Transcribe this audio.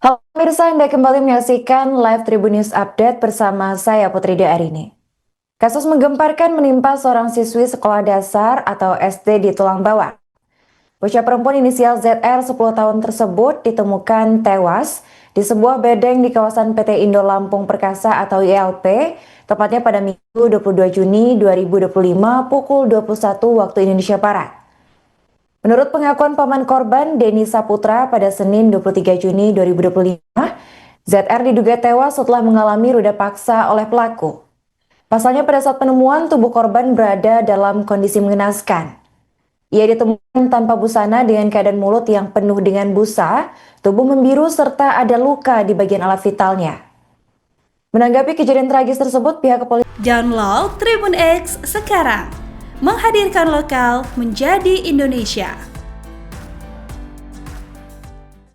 Halo pemirsa, Anda kembali menyaksikan live Tribun News Update bersama saya Putri Arini. Kasus menggemparkan menimpa seorang siswi sekolah dasar atau SD di Tulang Bawang. Bocah perempuan inisial ZR 10 tahun tersebut ditemukan tewas di sebuah bedeng di kawasan PT Indo Lampung Perkasa atau ILP, tepatnya pada Minggu 22 Juni 2025 pukul 21 waktu Indonesia Barat. Menurut pengakuan paman korban, Denny Saputra, pada Senin 23 Juni 2025, ZR diduga tewas setelah mengalami ruda paksa oleh pelaku. Pasalnya pada saat penemuan, tubuh korban berada dalam kondisi mengenaskan. Ia ditemukan tanpa busana dengan keadaan mulut yang penuh dengan busa, tubuh membiru serta ada luka di bagian alat vitalnya. Menanggapi kejadian tragis tersebut, pihak kepolisian Download Tribun X sekarang, menghadirkan lokal menjadi Indonesia.